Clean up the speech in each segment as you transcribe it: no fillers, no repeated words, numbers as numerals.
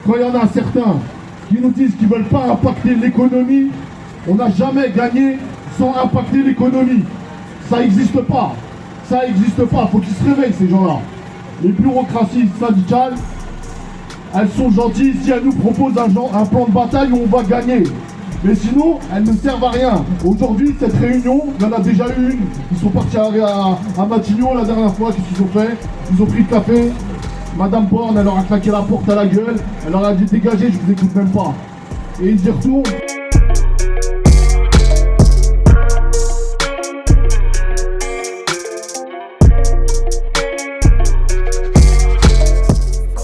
quand il y en a certains qui nous disent qu'ils ne veulent pas impacter l'économie, on n'a jamais gagné sans impacter l'économie. Ça n'existe pas. Ça n'existe pas. Il faut qu'ils se réveillent, ces gens-là. Les bureaucraties syndicales, elles sont gentilles si elles nous proposent un plan de bataille où on va gagner. Mais sinon, elles ne servent à rien. Aujourd'hui, cette réunion, il y en a déjà eu une. Ils sont partis à Matignon la dernière fois. Qu'est-ce qu'ils ont fait? Ils ont pris le café. Madame Borne, elle leur a claqué la porte à la gueule. Elle leur a dit dégagez, je vous écoute même pas. Et ils y retournent.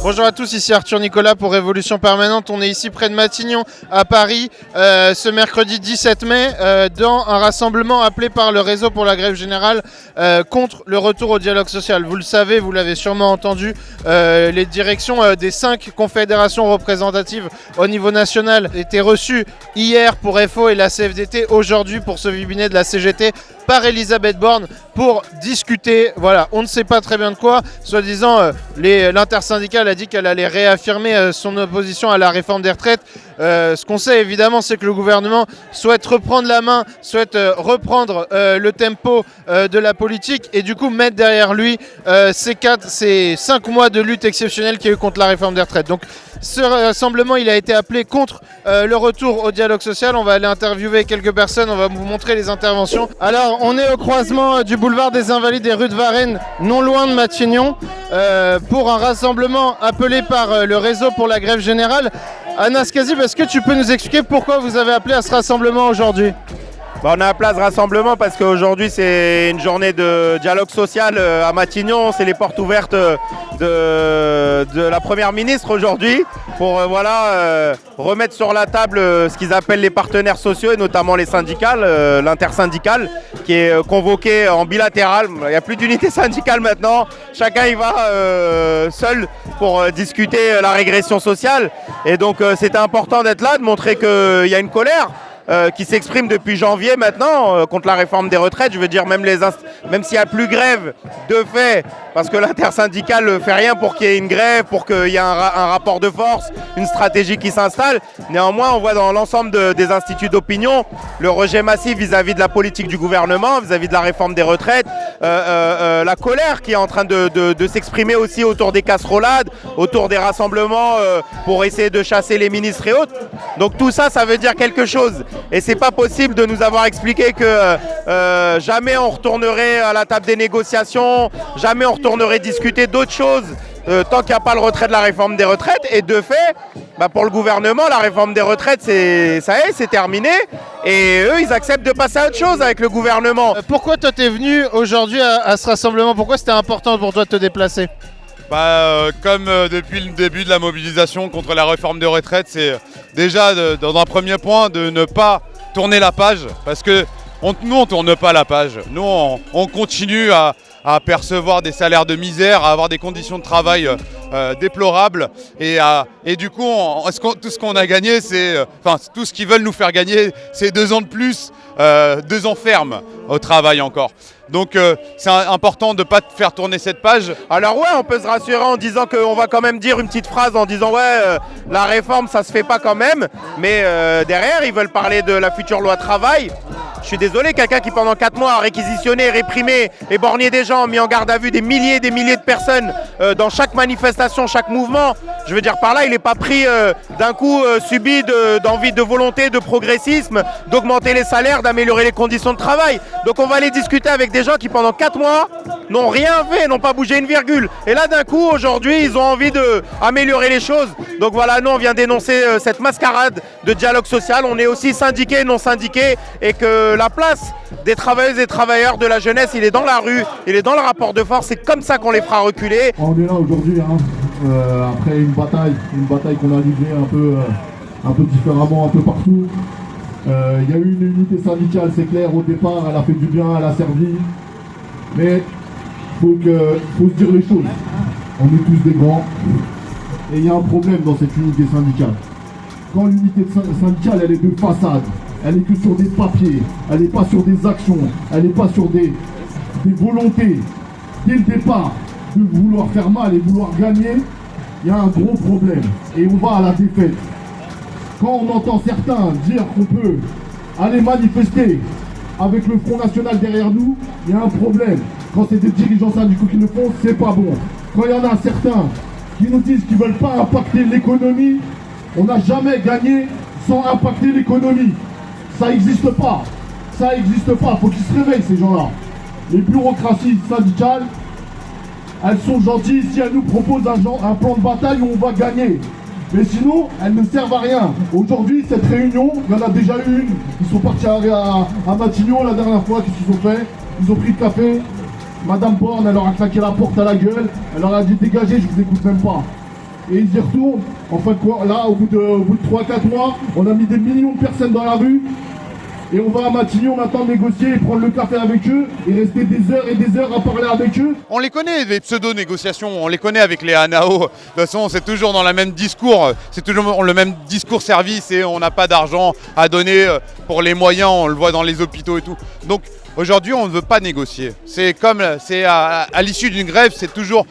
Bonjour à tous, ici Arthur Nicolas pour Révolution Permanente. On est ici près de Matignon, à Paris, ce mercredi 17 mai, dans un rassemblement appelé par le Réseau pour la grève générale contre le retour au dialogue social. Vous le savez, vous l'avez sûrement entendu, les directions des 5 confédérations représentatives au niveau national étaient reçues hier pour FO et la CFDT, aujourd'hui pour ce webinaire de la CGT par Elisabeth Borne pour discuter, voilà, on ne sait pas très bien de quoi, soi-disant l'intersyndicale a dit qu'elle allait réaffirmer son opposition à la réforme des retraites. Ce qu'on sait évidemment, c'est que le gouvernement souhaite reprendre la main, souhaite reprendre le tempo de la politique et du coup mettre derrière lui ces 5 mois de lutte exceptionnelle qu'il y a eu contre la réforme des retraites. Donc ce rassemblement, il a été appelé contre le retour au dialogue social. On va aller interviewer quelques personnes, on va vous montrer les interventions. Alors on est au croisement du boulevard des Invalides et rue de Varennes, non loin de Matignon, pour un rassemblement appelé par le Réseau pour la grève générale. Anas Kazib, est-ce que tu peux nous expliquer pourquoi vous avez appelé à ce rassemblement aujourd'hui ? On a appelé à ce rassemblement parce qu'aujourd'hui c'est une journée de dialogue social à Matignon. C'est les portes ouvertes de la Première ministre aujourd'hui pour remettre sur la table ce qu'ils appellent les partenaires sociaux et notamment les syndicales, l'intersyndicale qui est convoqué en bilatéral. Il n'y a plus d'unité syndicale maintenant. Chacun y va seul pour discuter la régression sociale. Et donc c'était important d'être là, de montrer qu'il y a une colère qui s'exprime depuis janvier maintenant contre la réforme des retraites. Je veux dire, même s'il n'y a plus grève de fait, parce que l'intersyndicale ne fait rien pour qu'il y ait une grève, pour qu'il y ait un rapport de force, une stratégie qui s'installe. Néanmoins, on voit dans l'ensemble des instituts d'opinion le rejet massif vis-à-vis de la politique du gouvernement, vis-à-vis de la réforme des retraites, la colère qui est en train de s'exprimer aussi autour des casserolades, autour des rassemblements pour essayer de chasser les ministres et autres. Donc tout ça, ça veut dire quelque chose. Et c'est pas possible de nous avoir expliqué que jamais on retournerait à la table des négociations, jamais on retournerait discuter d'autres choses tant qu'il n'y a pas le retrait de la réforme des retraites. Et de fait, pour le gouvernement, la réforme des retraites, c'est terminé. Et eux, ils acceptent de passer à autre chose avec le gouvernement. Pourquoi toi t'es venu aujourd'hui à ce rassemblement? Pourquoi c'était important pour toi de te déplacer? Comme depuis le début de la mobilisation contre la réforme des retraites, c'est déjà dans un premier point de ne pas tourner la page, parce que nous on ne tourne pas la page, nous on continue à percevoir des salaires de misère, à avoir des conditions de travail déplorables et du coup tout ce qu'on a gagné, tout ce qu'ils veulent nous faire gagner, c'est 2 ans de plus, 2 ans ferme au travail encore. Donc c'est important de ne pas faire tourner cette page. Alors ouais, on peut se rassurer en disant qu'on va quand même dire une petite phrase en disant la réforme ça se fait pas quand même, mais derrière ils veulent parler de la future loi travail. Je suis désolé, quelqu'un qui pendant 4 mois a réquisitionné, réprimé, éborgné des gens, mis en garde à vue des milliers et des milliers de personnes dans chaque manifestation, chaque mouvement. Je veux dire par là, il n'est pas pris d'un coup subi d'envie, de volonté, de progressisme, d'augmenter les salaires, d'améliorer les conditions de travail. Donc on va aller discuter avec des gens qui pendant 4 mois n'ont rien fait, n'ont pas bougé une virgule. Et là d'un coup, aujourd'hui, ils ont envie d'améliorer les choses. Donc voilà, nous on vient dénoncer cette mascarade de dialogue social. On est aussi syndiqués, non syndiqués, et que la place des travailleuses et travailleurs de la jeunesse, il est dans la rue, il est dans le rapport de force. C'est comme ça qu'on les fera reculer. On est là aujourd'hui, après une bataille qu'on a livrée un peu différemment, un peu partout. Il y a eu une unité syndicale, c'est clair, au départ, elle a fait du bien, elle a servi. Mais faut se dire les choses. On est tous des grands. Et il y a un problème dans cette unité syndicale. Quand l'unité syndicale, elle est de façade, elle n'est que sur des papiers, elle n'est pas sur des actions, elle n'est pas sur des volontés. Dès le départ, de vouloir faire mal et vouloir gagner, il y a un gros problème et on va à la défaite. Quand on entend certains dire qu'on peut aller manifester avec le Front National derrière nous, il y a un problème. Quand c'est des dirigeants syndicaux qui le font, c'est pas bon. Quand il y en a certains qui nous disent qu'ils ne veulent pas impacter l'économie, on n'a jamais gagné sans impacter l'économie. Ça n'existe pas. Ça n'existe pas. Il faut qu'ils se réveillent, ces gens-là. Les bureaucraties syndicales, elles sont gentilles si elles nous proposent un plan de bataille où on va gagner. Mais sinon, elles ne servent à rien. Aujourd'hui, cette réunion, il y en a déjà eu une. Ils sont partis à Matignon la dernière fois. Qu'est-ce qu'ils ont fait? Ils ont pris le café. Madame Borne, elle leur a claqué la porte à la gueule. Elle leur a dit dégagez, je vous écoute même pas. Et ils y retournent. En fait, quoi, là, au bout de 3-4 mois, on a mis des millions de personnes dans la rue. Et on va à Matignon maintenant négocier et prendre le café avec eux et rester des heures et des heures à parler avec eux. On les connaît, les pseudo-négociations, on les connaît avec les ANAO. De toute façon, c'est toujours dans le même discours, c'est toujours le même discours service et on n'a pas d'argent à donner pour les moyens, on le voit dans les hôpitaux et tout. Donc aujourd'hui, on ne veut pas négocier. C'est comme à l'issue d'une grève, c'est toujours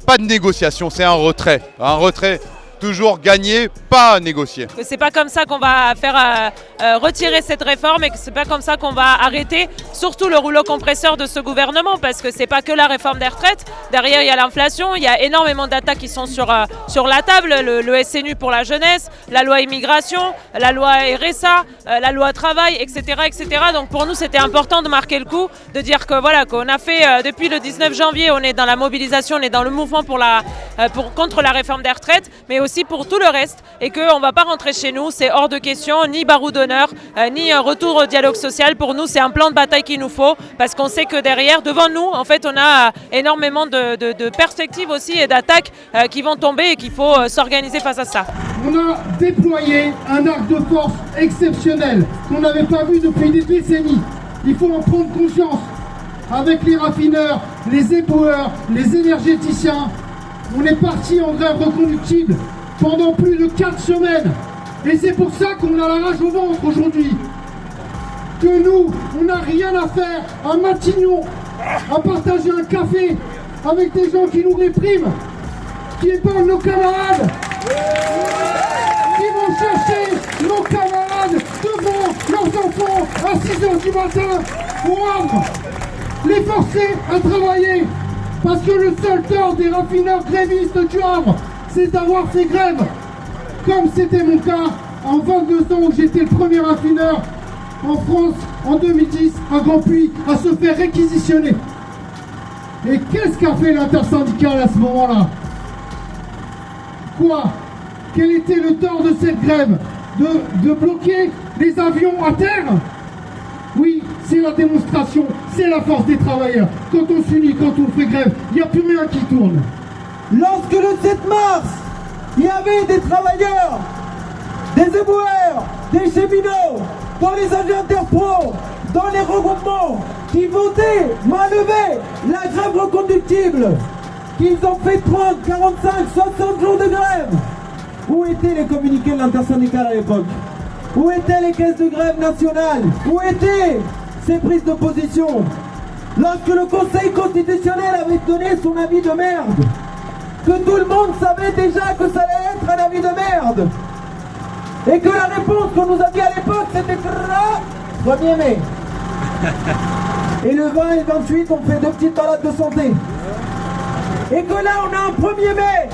pas de négociation, c'est un retrait. Un retrait. Toujours gagner, pas négocier. C'est pas comme ça qu'on va faire retirer cette réforme et que c'est pas comme ça qu'on va arrêter surtout le rouleau compresseur de ce gouvernement, parce que c'est pas que la réforme des retraites. Derrière, il y a l'inflation, il y a énormément d'attaques qui sont sur la table, le SNU pour la jeunesse, la loi immigration, la loi RSA, la loi travail, etc., etc. Donc pour nous, c'était important de marquer le coup, de dire que voilà, qu'on a fait depuis le 19 janvier, on est dans la mobilisation, on est dans le mouvement contre la réforme des retraites, mais aussi pour tout le reste, et qu'on ne va pas rentrer chez nous, c'est hors de question, ni barreau d'honneur, ni un retour au dialogue social. Pour nous, c'est un plan de bataille qu'il nous faut, parce qu'on sait que derrière, devant nous, en fait, on a énormément de perspectives aussi et d'attaques qui vont tomber et qu'il faut s'organiser face à ça. On a déployé un arc de force exceptionnel qu'on n'avait pas vu depuis des décennies. Il faut en prendre conscience. Avec les raffineurs, les éboueurs, les énergéticiens, on est parti en grève reconductible pendant plus de 4 semaines. Et c'est pour ça qu'on a la rage au ventre aujourd'hui. Que nous, on n'a rien à faire à Matignon, à partager un café avec des gens qui nous répriment, qui épargnent nos camarades, qui vont chercher nos camarades devant leurs enfants à 6h du matin pour les forcer à travailler. Parce que le seul tort des raffineurs grévistes du Havre, c'est d'avoir fait grève. Comme c'était mon cas en 22 ans où j'étais le premier raffineur en France en 2010 à Grand Puy à se faire réquisitionner. Et qu'est-ce qu'a fait l'intersyndicale à ce moment-là? Quoi? Quel était le tort de cette grève? De bloquer les avions à terre? Oui, c'est la démonstration, c'est la force des travailleurs. Quand on s'unit, quand on fait grève, il n'y a plus rien qui tourne. Lorsque le 7 mars, il y avait des travailleurs, des éboueurs, des cheminots, dans les agents interpro, dans les regroupements, qui votaient main levée la grève reconductible, qu'ils ont fait 30, 45, 60 jours de grève. Où étaient les communiqués de l'intersyndicale à l'époque? Où étaient les caisses de grève nationales? Où étaient ces prises de position? Lorsque le Conseil constitutionnel avait donné son avis de merde, que tout le monde savait déjà que ça allait être un avis de merde, et que la réponse qu'on nous a dit à l'époque c'était 1er mai. Et le 20 et le 28 on fait 2 petites balades de santé. Et que là on a un 1er mai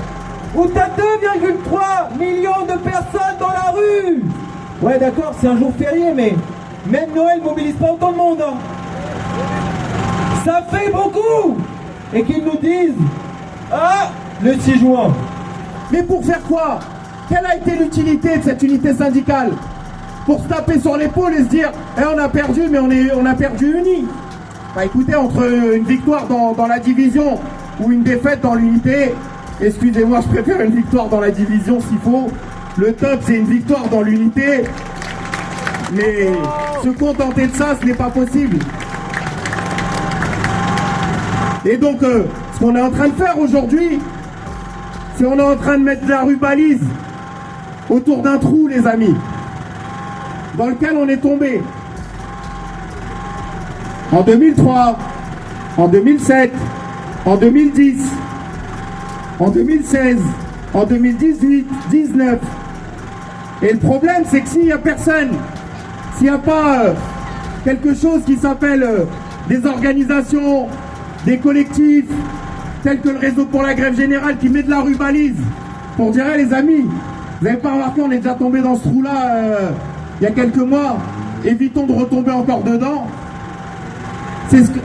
où t'as 2,3 millions de personnes dans la rue. Ouais d'accord, c'est un jour férié, mais même Noël mobilise pas autant de monde, hein. Ça fait beaucoup. Et qu'ils nous disent ah, le 6 juin. Mais pour faire quoi? Quelle a été l'utilité de cette unité syndicale? Pour se taper sur l'épaule et se dire eh, on a perdu, mais on a perdu unis. Bah écoutez, entre une victoire dans la division ou une défaite dans l'unité, excusez-moi, je préfère une victoire dans la division s'il faut. Le top, c'est une victoire dans l'unité. Mais se contenter de ça, ce n'est pas possible. Et donc, ce qu'on est en train de faire aujourd'hui, c'est on est en train de mettre de la rubalise autour d'un trou, les amis, dans lequel on est tombé. En 2003, en 2007, en 2010, en 2016, en 2018, 19. Et le problème, c'est que s'il n'y a personne, s'il n'y a pas quelque chose qui s'appelle des organisations, des collectifs, tels que le Réseau pour la grève générale qui met de la rubalise pour dire les amis, vous n'avez pas remarqué, on est déjà tombé dans ce trou-là il y a quelques mois, évitons de retomber encore dedans.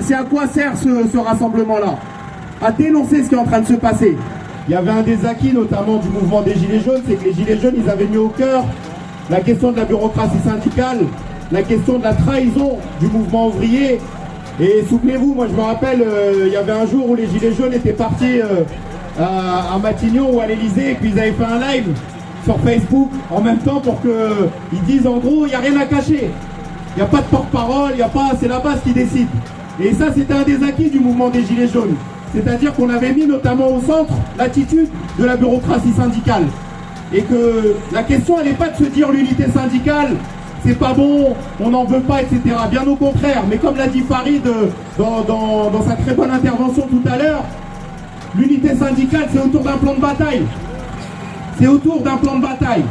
C'est à quoi sert ce rassemblement-là? À dénoncer ce qui est en train de se passer. Il y avait un des acquis notamment du mouvement des Gilets jaunes, c'est que les Gilets jaunes, ils avaient mis au cœur la question de la bureaucratie syndicale, la question de la trahison du mouvement ouvrier. Et souvenez-vous, moi je me rappelle, il y avait un jour où les Gilets jaunes étaient partis à Matignon ou à l'Elysée, et puis ils avaient fait un live sur Facebook en même temps pour qu'ils disent en gros, il n'y a rien à cacher. Il n'y a pas de porte-parole, c'est la base qui décide. Et ça, c'était un des acquis du mouvement des Gilets jaunes. C'est-à-dire qu'on avait mis notamment au centre l'attitude de la bureaucratie syndicale. Et que la question, elle n'est pas de se dire l'unité syndicale, c'est pas bon, on n'en veut pas, etc. Bien au contraire. Mais comme l'a dit Farid dans sa très bonne intervention tout à l'heure, l'unité syndicale, c'est autour d'un plan de bataille. C'est autour d'un plan de bataille.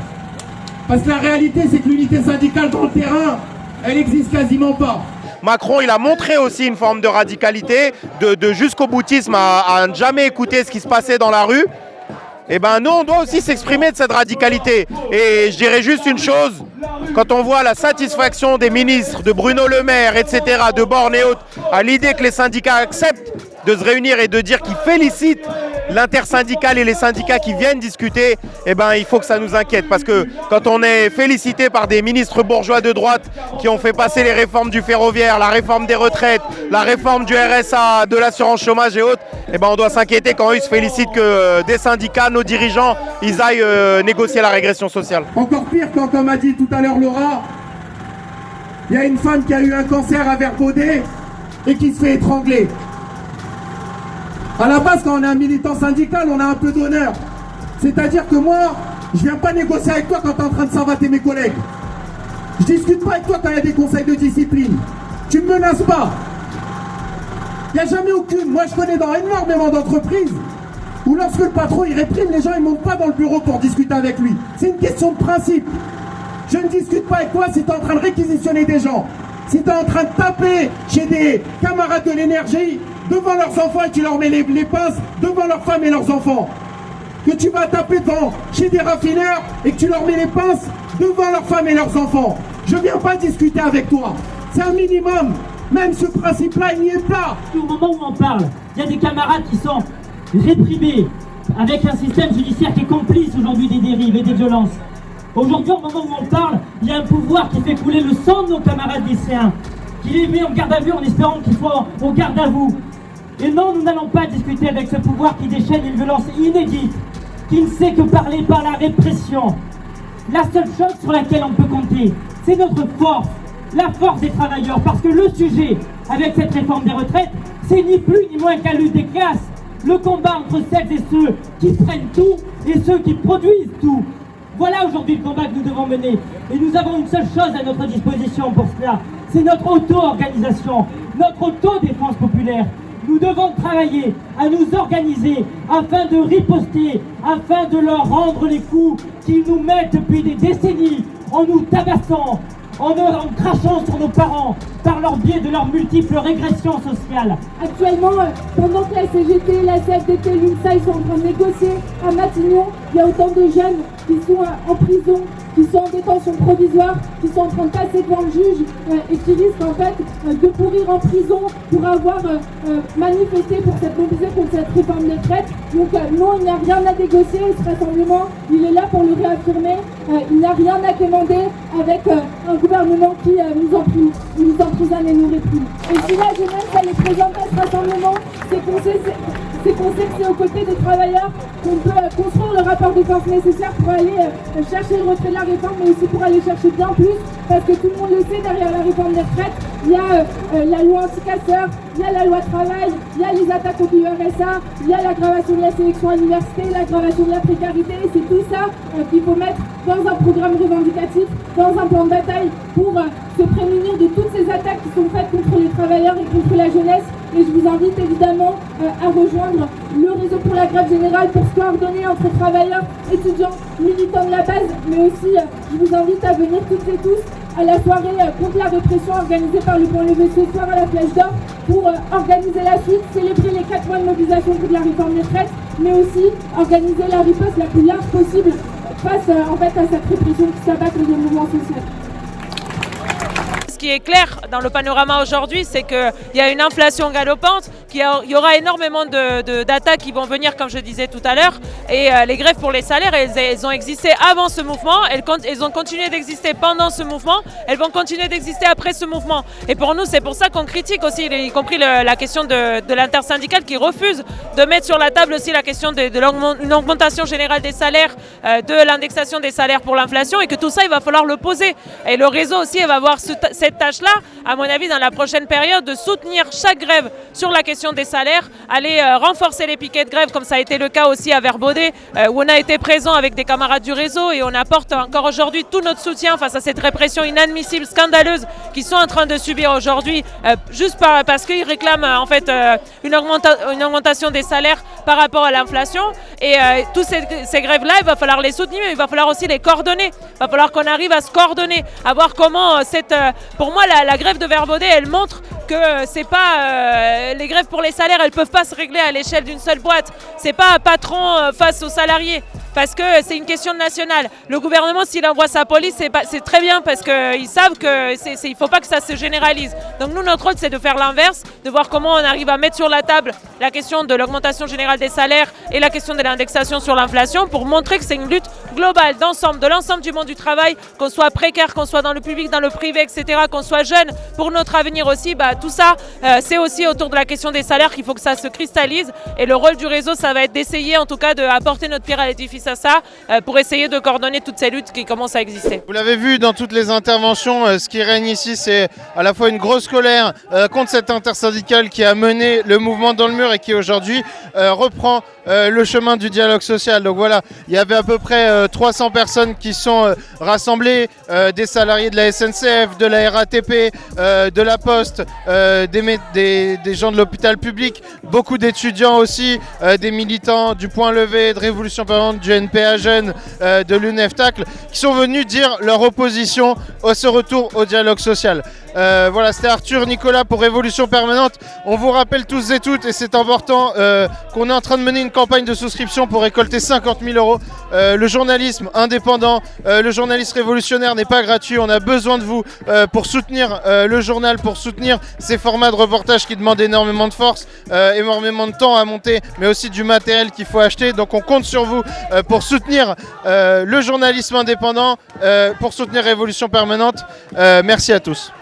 Parce que la réalité, c'est que l'unité syndicale dans le terrain, elle n'existe quasiment pas. Macron, il a montré aussi une forme de radicalité, de jusqu'au boutisme à ne jamais écouter ce qui se passait dans la rue. Et ben nous, on doit aussi s'exprimer de cette radicalité. Et je dirais juste une chose, quand on voit la satisfaction des ministres, de Bruno Le Maire, etc., de Borne et autres, à l'idée que les syndicats acceptent de se réunir et de dire qu'ils félicitent l'intersyndicale et les syndicats qui viennent discuter, eh ben, il faut que ça nous inquiète. Parce que quand on est félicité par des ministres bourgeois de droite qui ont fait passer les réformes du ferroviaire, la réforme des retraites, la réforme du RSA, de l'assurance chômage et autres, eh ben, on doit s'inquiéter quand eux se félicitent que des syndicats, nos dirigeants, ils aillent négocier la régression sociale. Encore pire quand, comme a dit tout à l'heure Laura, il y a une femme qui a eu un cancer à Verbaudet et qui se fait étrangler. À la base, quand on est un militant syndical, on a un peu d'honneur. C'est-à-dire que moi, je viens pas négocier avec toi quand tu es en train de savater mes collègues. Je discute pas avec toi quand il y a des conseils de discipline. Tu me menaces pas. Il n'y a jamais aucune. Moi, je connais dans énormément d'entreprises où lorsque le patron il réprime, les gens ils montent pas dans le bureau pour discuter avec lui. C'est une question de principe. Je ne discute pas avec toi si tu es en train de réquisitionner des gens. Si tu es en train de taper chez des camarades de l'énergie devant leurs enfants et tu leur mets les pinces devant leurs femmes et leurs enfants. Que tu vas taper devant chez des raffineurs et que tu leur mets les pinces devant leurs femmes et leurs enfants. Je viens pas discuter avec toi. C'est un minimum. Même ce principe-là, il n'y est pas. Au moment où on parle, il y a des camarades qui sont réprimés avec un système judiciaire qui est complice aujourd'hui des dérives et des violences. Aujourd'hui, au moment où on parle, il y a un pouvoir qui fait couler le sang de nos camarades lycéens, qui les met en garde à vue en espérant qu'ils soient au garde à vous. Et non, nous n'allons pas discuter avec ce pouvoir qui déchaîne une violence inédite, qui ne sait que parler par la répression. La seule chose sur laquelle on peut compter, c'est notre force, la force des travailleurs, parce que le sujet avec cette réforme des retraites, c'est ni plus ni moins qu'un lutte des classes, le combat entre celles et ceux qui prennent tout et ceux qui produisent tout. Voilà aujourd'hui le combat que nous devons mener. Et nous avons une seule chose à notre disposition pour cela, c'est notre auto-organisation, notre auto-défense populaire. Nous devons travailler à nous organiser afin de riposter, afin de leur rendre les coups qu'ils nous mettent depuis des décennies en nous tabassant, en crachant sur nos parents par leur biais de leurs multiples régressions sociales. Actuellement, pendant que la CGT, la CFDT, l'UNSA, ils sont en train de négocier à Matignon, il y a autant de jeunes qui sont en prison, qui sont en détention provisoire, qui sont en train de passer devant le juge et qui risquent en fait de pourrir en prison pour avoir manifesté pour cette mobilisation contre cette réforme des retraites. Donc non, il n'y a rien à négocier, ce rassemblement, il est là pour le réaffirmer. Il n'y a rien à commander avec un gouvernement qui nous emprisonne et nous réprime. Et si la jeunesse elle est présente à ce rassemblement, c'est qu'on sait que c'est aux côtés des travailleurs qu'on peut construire le rapport de force nécessaire pour aller chercher le retrait de la réforme, mais aussi pour aller chercher bien plus, parce que tout le monde le sait, derrière la réforme des retraites, il y a la loi anti-casseurs, il y a la loi travail, il y a les attaques au RSA, il y a l'aggravation de la sélection à l'université, l'aggravation de la précarité, et c'est tout ça qu'il faut mettre dans un programme revendicatif, dans un plan de bataille pour se prémunir de toutes ces attaques qui sont faites contre les travailleurs et contre la jeunesse Et je vous invite évidemment à rejoindre le réseau pour la grève générale pour se coordonner entre travailleurs, étudiants, militants de la base, mais aussi je vous invite à venir toutes et tous à la soirée contre la répression organisée par le Point Levé ce soir à la Plage d'Or pour organiser la suite, célébrer les 4 mois de mobilisation contre la réforme des retraites, mais aussi organiser la riposte la plus large possible face en fait à cette répression qui s'abat contre le mouvement social. Ce qui est clair dans le panorama aujourd'hui, c'est qu'il y a une inflation galopante, qu'il y aura énormément d'attaques qui vont venir, comme je disais tout à l'heure. Et les grèves pour les salaires, elles ont existé avant ce mouvement, elles ont continué d'exister pendant ce mouvement, elles vont continuer d'exister après ce mouvement. Et pour nous, c'est pour ça qu'on critique aussi, y compris la question de l'intersyndicale qui refuse de mettre sur la table aussi la question d'une augmentation générale des salaires, de l'indexation des salaires pour l'inflation, et que tout ça, il va falloir le poser. Et le réseau aussi, il va avoir cette tâche-là, à mon avis, dans la prochaine période, de soutenir chaque grève sur la question des salaires, aller renforcer les piquets de grève, comme ça a été le cas aussi à Verbaudet, où on a été présent avec des camarades du réseau et on apporte encore aujourd'hui tout notre soutien face à cette répression inadmissible, scandaleuse, qu'ils sont en train de subir aujourd'hui, juste parce qu'ils réclament en fait une augmentation des salaires par rapport à l'inflation. Et toutes ces grèves-là, il va falloir les soutenir, mais il va falloir aussi les coordonner. Il va falloir qu'on arrive à se coordonner, à voir comment pour moi, la grève de Verbaudet, elle montre que c'est pas les grèves pour les salaires, elles peuvent pas se régler à l'échelle d'une seule boîte. C'est pas un patron face aux salariés, parce que c'est une question nationale. Le gouvernement, s'il envoie sa police, c'est très bien, parce qu'ils savent qu'il faut pas que ça se généralise. Donc nous, notre rôle, c'est de faire l'inverse, de voir comment on arrive à mettre sur la table la question de l'augmentation générale des salaires et la question de l'indexation sur l'inflation, pour montrer que c'est une lutte globale d'ensemble, de l'ensemble du monde du travail, qu'on soit précaire, qu'on soit dans le public, dans le privé, etc., qu'on soit jeune, pour notre avenir aussi. Tout ça, c'est aussi autour de la question des salaires qu'il faut que ça se cristallise. Et le rôle du réseau, ça va être d'essayer en tout cas d'apporter notre pierre à l'édifice à ça, pour essayer de coordonner toutes ces luttes qui commencent à exister. Vous l'avez vu dans toutes les interventions, ce qui règne ici, c'est à la fois une grosse colère contre cette intersyndicale qui a mené le mouvement dans le mur et qui aujourd'hui reprend le chemin du dialogue social. Donc voilà, il y avait à peu près 300 personnes qui sont rassemblées, des salariés de la SNCF, de la RATP, de la Poste, des gens de l'hôpital public, beaucoup d'étudiants aussi, des militants du Point Levé, de Révolution Permanente, du NPA Jeunes, de l'UNEFTACL, qui sont venus dire leur opposition à ce retour au dialogue social. Voilà, c'était Arthur Nicolas pour Révolution Permanente. On vous rappelle tous et toutes, et c'est important, qu'on est en train de mener une campagne de souscription pour récolter 50 000 €. Le journalisme indépendant, le journalisme révolutionnaire n'est pas gratuit. On a besoin de vous pour soutenir le journal, pour soutenir ces formats de reportage qui demandent énormément de force, énormément de temps à monter, mais aussi du matériel qu'il faut acheter. Donc on compte sur vous pour soutenir le journalisme indépendant, pour soutenir Révolution Permanente. Merci à tous.